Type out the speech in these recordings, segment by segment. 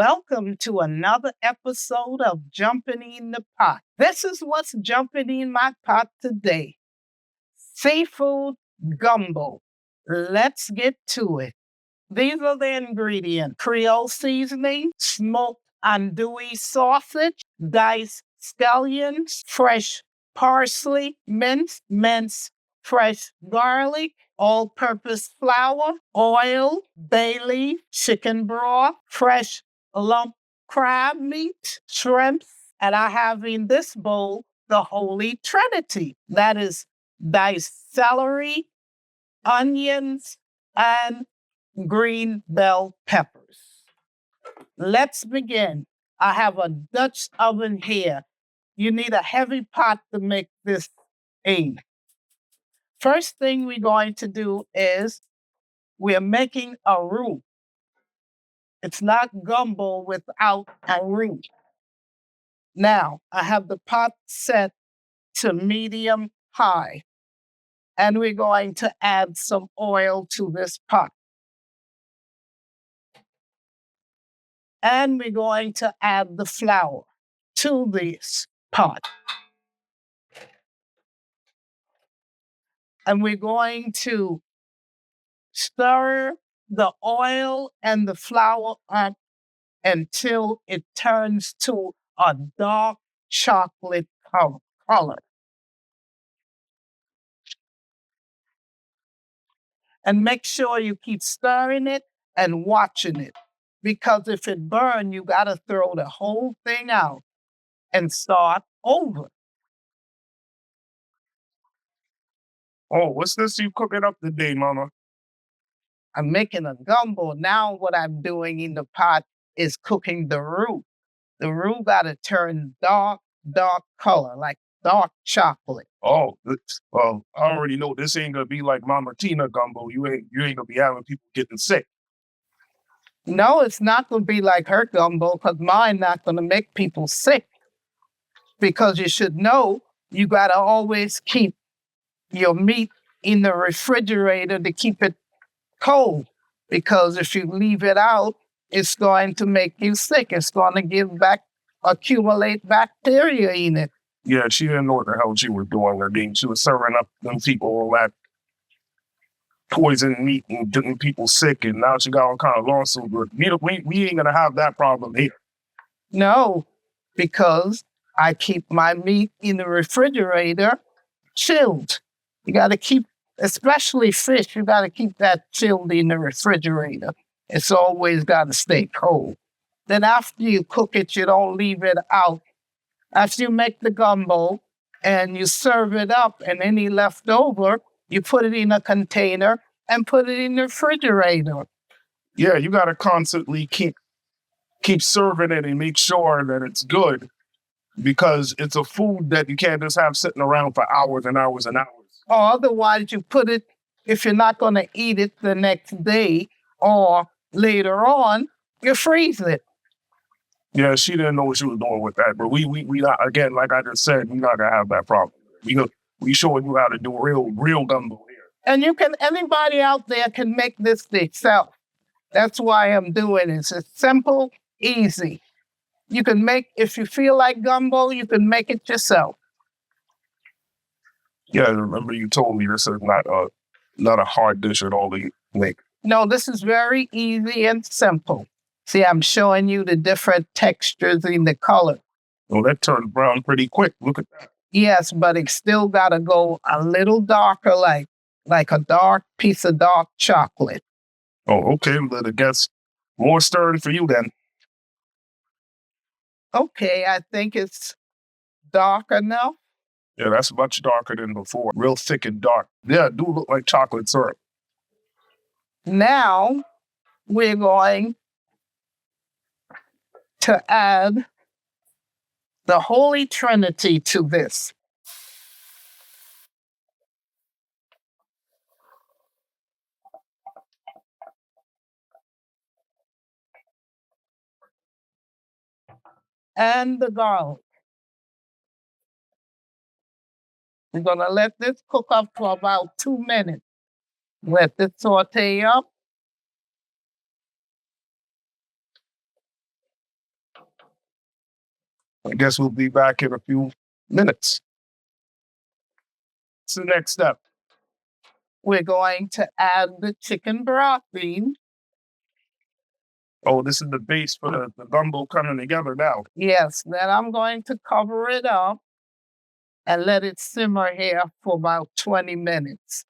Welcome to another episode of Jumpin In The Pot. This is what's jumping in my pot today. Seafood Gumbo. Let's get to it. These are the ingredients: Creole seasoning, smoked andouille sausage, diced scallions, fresh parsley, minced fresh garlic, all-purpose flour, oil, bay leaf, chicken broth, fresh lump crab meat, shrimp, and I have in this bowl the Holy Trinity. That is diced celery, onions, and green bell peppers. Let's begin. I have a Dutch oven here. You need a heavy pot to make this in. First thing we're going to do is we're making a roux. It's not gumbo without a roux. Now, I have the pot set to medium high, and we're going to add some oil to this pot. And we're going to add the flour to this pot. And we're going to stir the oil and the flour up until it turns to a dark chocolate color. And make sure you keep stirring it and watching it, because if it burns, you got to throw the whole thing out and start over. Oh, what's this you cooking up today, Mama? I'm making a gumbo. Now what I'm doing in the pot is cooking the roux. The roux got to turn dark color, like dark chocolate. Oh, well, I already know this ain't gonna be like Mama Tina gumbo. You ain't gonna be having people getting sick. No, it's not going to be like her gumbo, because mine not going to make people sick. Because you should know, you got to always keep your meat in the refrigerator to keep it cold. Because if you leave it out, it's going to make you sick. It's going to accumulate bacteria in it. Yeah, she didn't know what the hell she was doing. I mean, she was serving up them people all that poison meat and getting people sick, and now she got all kind of lawsuits. We ain't gonna have that problem here. No, because I keep my meat in the refrigerator chilled. You got to keep, especially fish, you got to keep that chilled in the refrigerator. It's always got to stay cold. Then after you cook it, you don't leave it out. After you make the gumbo and you serve it up, and any left over, you put it in a container and put it in the refrigerator. Yeah, you got to constantly keep serving it and make sure that it's good, because it's a food that you can't just have sitting around for hours and hours and hours. Or otherwise, you put it, if you're not going to eat it the next day or later on, you freeze it. Yeah, she didn't know what she was doing with that, but we not, again, like I just said, we're not gonna have that problem. We showing you how to do real gumbo here. And anybody out there can make this themselves. That's why I'm doing it. It's simple, easy. You can make, if you feel like gumbo, you can make it yourself. Yeah, remember you told me this is not a hard dish at all to make. No, this is very easy and simple. See, I'm showing you the different textures in the color. Oh, that turned brown pretty quick. Look at that. Yes, but it still got to go a little darker, like a dark piece of dark chocolate. Oh, okay. Then I guess more stirring for you then. Okay, I think it's dark enough. Yeah, that's much darker than before. Real thick and dark. Yeah, it do look like chocolate syrup. Now, we're going to add the Holy Trinity to this. And the garlic. We're going to let this cook up for about 2 minutes. Let this saute up. I guess we'll be back in a few minutes. What's the next step? We're going to add the chicken broth bean. Oh, this is the base for the gumbo coming together now. Yes, then I'm going to cover it up and let it simmer here for about 20 minutes.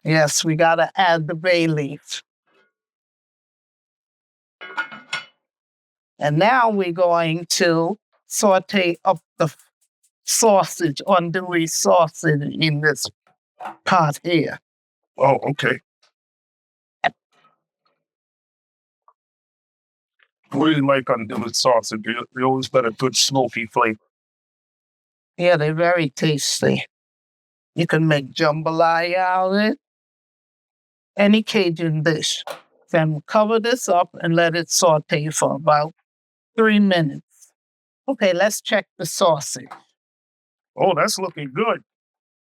Yes, we got to add the bay leaf. And now we're going to saute up the sausage, andouille sausage in this pot here. Oh, okay. I really like andouille sausage. You always got a good smoky flavor. Yeah, they're very tasty. You can make jambalaya out of it. Any Cajun dish. Then cover this up and let it saute for about 3 minutes. Okay, let's check the sausage. Oh, that's looking good.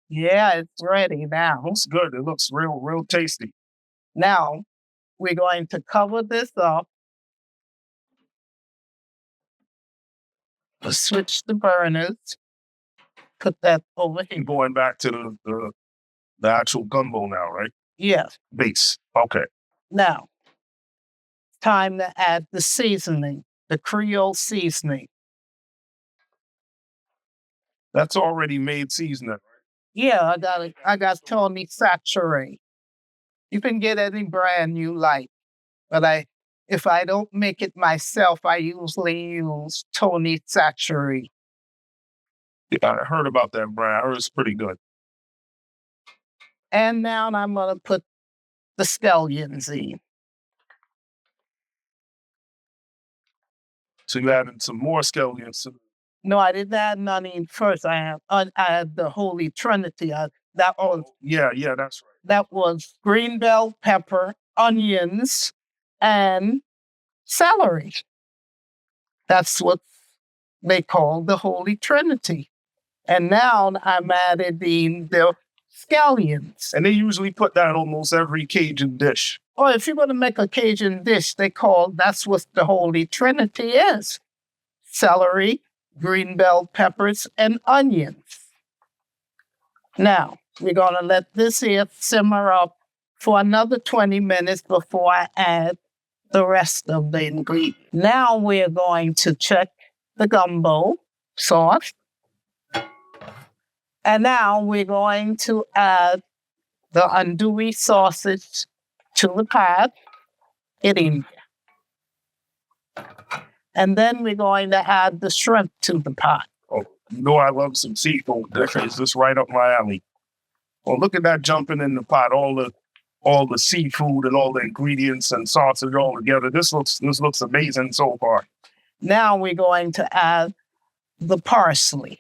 Yeah, it's ready now. Looks good. It looks real tasty. Now, we're going to cover this up. Switch the burners. Put that over here. Going back to the actual gumbo now, right? Yes. Base. Okay. Now, time to add the seasoning, the Creole seasoning. That's already made seasoning. Yeah, I got Tony Saturé. You can get any brand you like, but if I don't make it myself, I usually use Tony Saturé. Yeah, I heard about that brand. I heard it's pretty good. And now I'm going to put the scallions in. So you added some more scallions. No, I didn't add none in first. I had the Holy Trinity. That was Yeah, that's right. That was green bell pepper, onions, and celery. That's what they call the Holy Trinity. And now I'm adding the scallions. And they usually put that in almost every Cajun dish. Or if you're going to make a Cajun dish, that's what the Holy Trinity is. Celery, green bell peppers, and onions. Now, we're going to let this here simmer up for another 20 minutes before I add the rest of the ingredients. Now we're going to check the gumbo sauce. And now we're going to add the andouille sausage to the pot. Get in here. And then we're going to add the shrimp to the pot. Oh, you know I love some seafood. It's just right up my alley. Well, look at that jumping in the pot. All the seafood and all the ingredients and sausage all together. This looks amazing so far. Now we're going to add the parsley.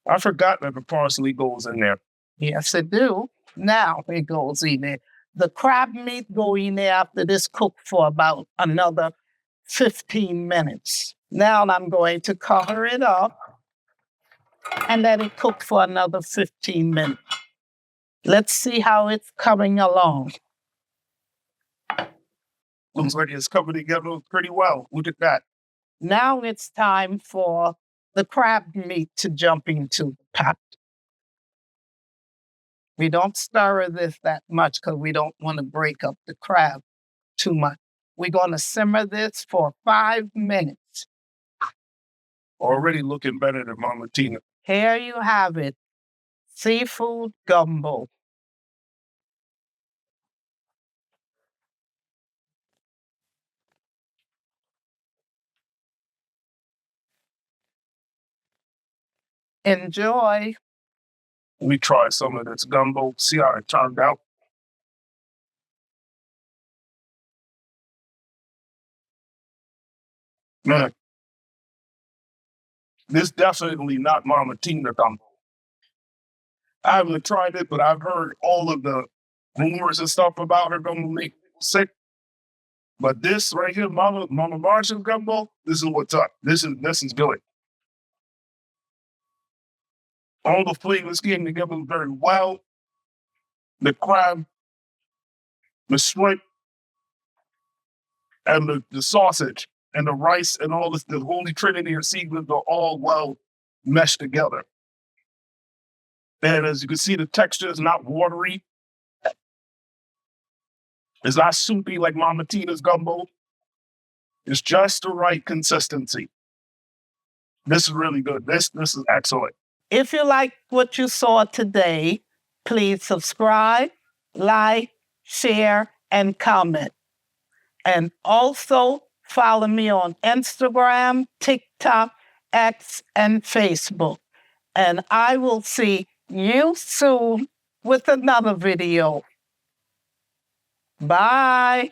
I forgot that the parsley goes in there. Yes, it do. Now it goes in there. The crab meat go in there after this cook for about another 15 minutes. Now I'm going to cover it up and let it cook for another 15 minutes. Let's see how it's coming along. Looks like it's coming together pretty well. Look at that. Now it's time for the crab meat to jump into the pot. We don't stir this that much because we don't want to break up the crab too much. We're going to simmer this for 5 minutes. Already looking better than Mama Tina. Here you have it. Seafood gumbo. Enjoy. Let me try some of this gumbo, see how it turned out. Man, this definitely not Mama Tina gumbo. I haven't tried it, but I've heard all of the rumors and stuff about her gonna make people sick. But this right here, Mama Marcia's gumbo, this is what's up. This is good. All the flavors came together very well. The crab, the shrimp, and the sausage and the rice and all this, the holy trinity of seasonings are all well meshed together. And as you can see, the texture is not watery. It's not soupy like Mama Tina's gumbo. It's just the right consistency. This is really good. This is excellent. If you like what you saw today, please subscribe, like, share, and comment. And also follow me on Instagram, TikTok, X, and Facebook. And I will see you soon with another video. Bye.